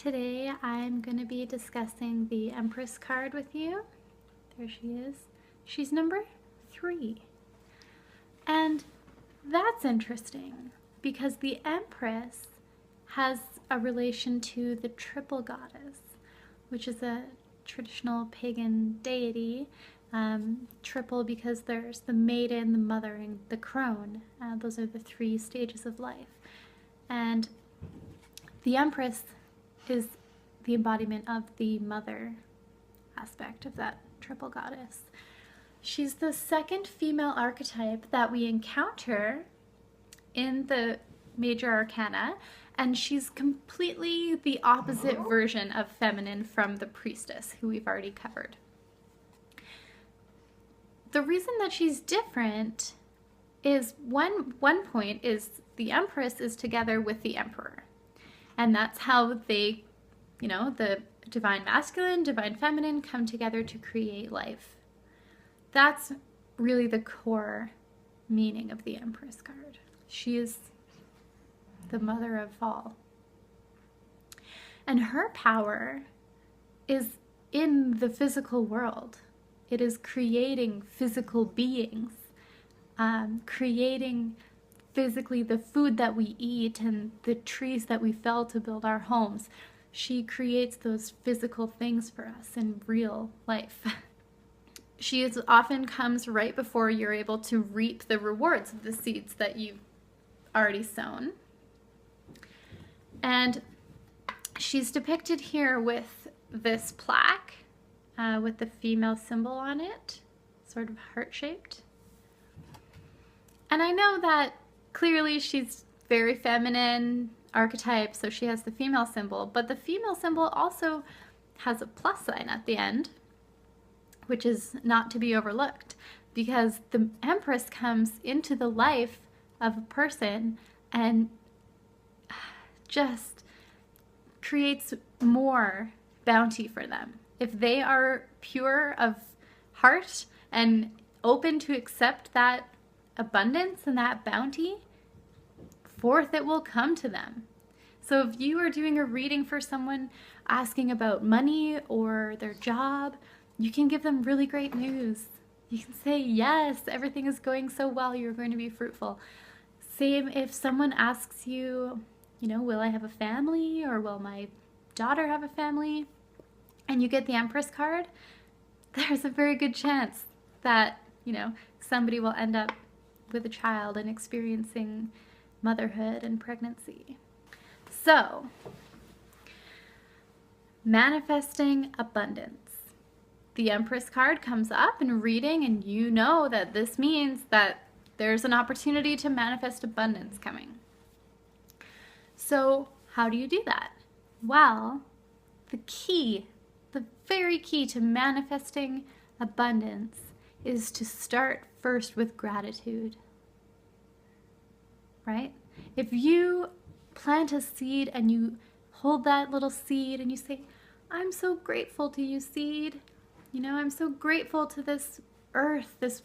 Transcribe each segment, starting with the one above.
Today I'm going to be discussing the Empress card with you. There she is. She's number 3. And that's interesting because the Empress has a relation to the triple goddess, which is a traditional pagan deity. Triple because there's the maiden, the mother, and the crone. Those are the 3 stages of life. And the Empress is the embodiment of the mother aspect of that triple goddess. She's the second female archetype that we encounter in the major arcana, and she's completely the opposite version of feminine from the priestess, who we've already covered. The reason that she's different is one point is the Empress is together with the Emperor. And that's how they, the divine masculine, divine feminine come together to create life. That's really the core meaning of the Empress card. She is the mother of all. And her power is in the physical world. It is creating physical beings, creating physically the food that we eat and the trees that we fell to build our homes. She creates those physical things for us in real life. She often comes right before you're able to reap the rewards of the seeds that you've already sown. And she's depicted here with this plaque with the female symbol on it, sort of heart-shaped. And I know that clearly she's very feminine archetype, so she has the female symbol, but the female symbol also has a plus sign at the end, which is not to be overlooked, because the Empress comes into the life of a person and just creates more bounty for them. If they are pure of heart and open to accept that abundance and that bounty, forth it will come to them. So if you are doing a reading for someone asking about money or their job, you can give them really great news. You can say, yes, everything is going so well, you're going to be fruitful. Same if someone asks you, will I have a family, or will my daughter have a family? And you get the Empress card, there's a very good chance that, somebody will end up with a child and experiencing motherhood and pregnancy. So, manifesting abundance. The Empress card comes up in reading, and you know that this means that there's an opportunity to manifest abundance coming. So, how do you do that? Well, the very key to manifesting abundance is to start first with gratitude. Right? If you plant a seed and you hold that little seed and you say, I'm so grateful to you, seed. I'm so grateful to this earth, this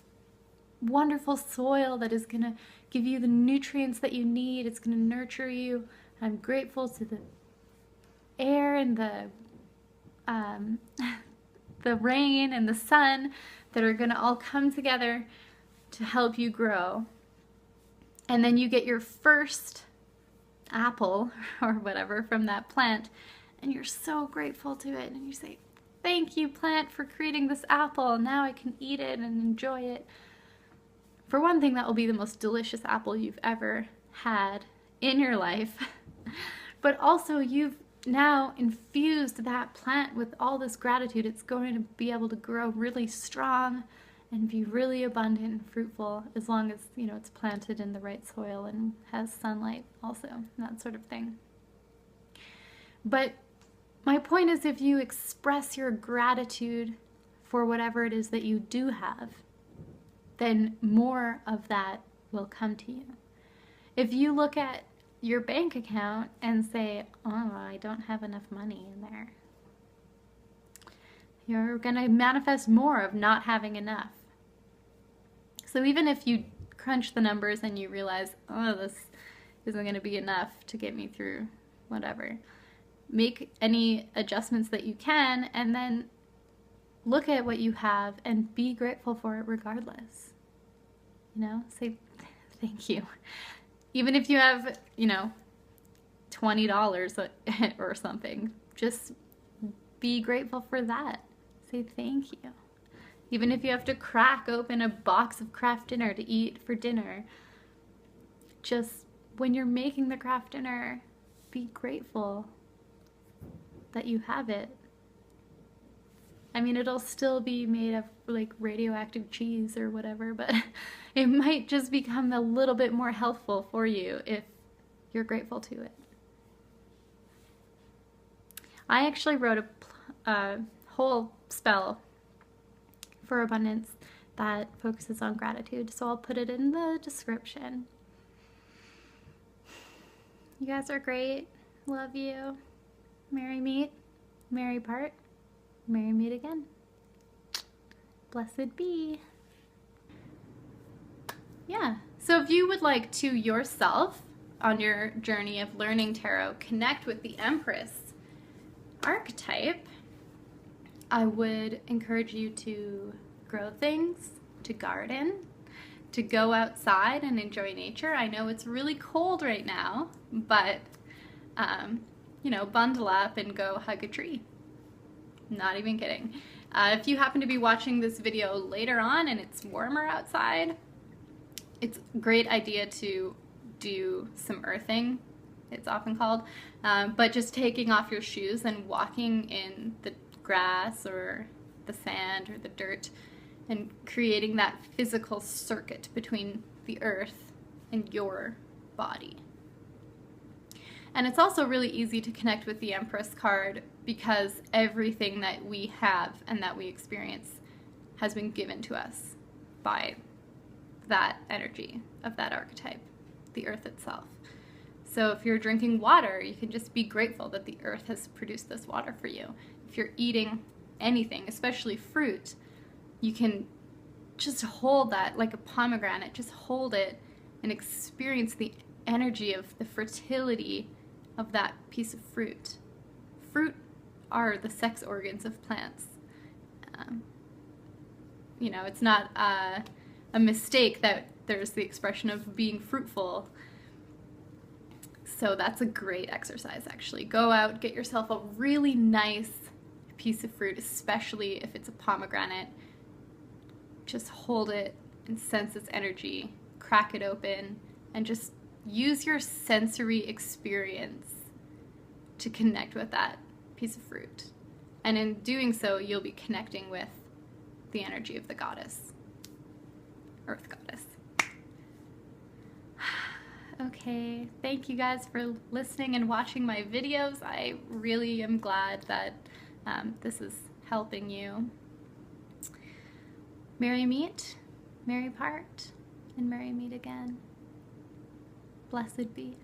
wonderful soil that is going to give you the nutrients that you need. It's going to nurture you. I'm grateful to the air and the rain and the sun that are going to all come together to help you grow. And then you get your first apple or whatever from that plant, and you're so grateful to it, and you say, thank you, plant, for creating this apple. Now I can eat it and enjoy it. For one thing, that will be the most delicious apple you've ever had in your life. But also, you've now infused that plant with all this gratitude. It's going to be able to grow really strong and be really abundant and fruitful, as long as, it's planted in the right soil and has sunlight also, that sort of thing. But my point is, if you express your gratitude for whatever it is that you do have, then more of that will come to you. If you look at your bank account and say, oh, I don't have enough money in there, you're going to manifest more of not having enough. So even if you crunch the numbers and you realize, oh, this isn't going to be enough to get me through whatever, make any adjustments that you can, and then look at what you have and be grateful for it regardless. You know, say thank you. Even if you have, you know, $20 or something, just be grateful for that. Say thank you. Even if you have to crack open a box of craft dinner to eat for dinner, just when you're making the craft dinner, be grateful that you have it. I mean, it'll still be made of like radioactive cheese or whatever, but it might just become a little bit more healthful for you if you're grateful to it. I actually wrote a whole spell for abundance that focuses on gratitude, so I'll put it in the description. You guys are great. Love you. Merry meet, merry part, merry meet again. Blessed be. Yeah, so if you would like to yourself, on your journey of learning tarot, connect with the Empress archetype, I would encourage you to grow things, to garden, to go outside and enjoy nature. I know it's really cold right now, but you know, bundle up and go hug a tree. Not even kidding. If you happen to be watching this video later on and it's warmer outside, it's a great idea to do some earthing, it's often called, but just taking off your shoes and walking in the grass or the sand or the dirt and creating that physical circuit between the earth and your body. And it's also really easy to connect with the Empress card because everything that we have and that we experience has been given to us by that energy of that archetype, the earth itself. So if you're drinking water, you can just be grateful that the earth has produced this water for you. If you're eating anything, especially fruit, you can just hold that like a pomegranate, just hold it and experience the energy of the fertility of that piece of fruit. Fruit are the sex organs of plants. You know, it's not a mistake that there's the expression of being fruitful. So that's a great exercise, actually. Go out, get yourself a really nice piece of fruit, especially if it's a pomegranate. Just hold it and sense its energy, crack it open, and just use your sensory experience to connect with that piece of fruit. And in doing so, you'll be connecting with the energy of the goddess, Earth Goddess. Okay, thank you guys for listening and watching my videos. I really am glad that this is helping you. Merry meet, merry part, and merry meet again. Blessed be.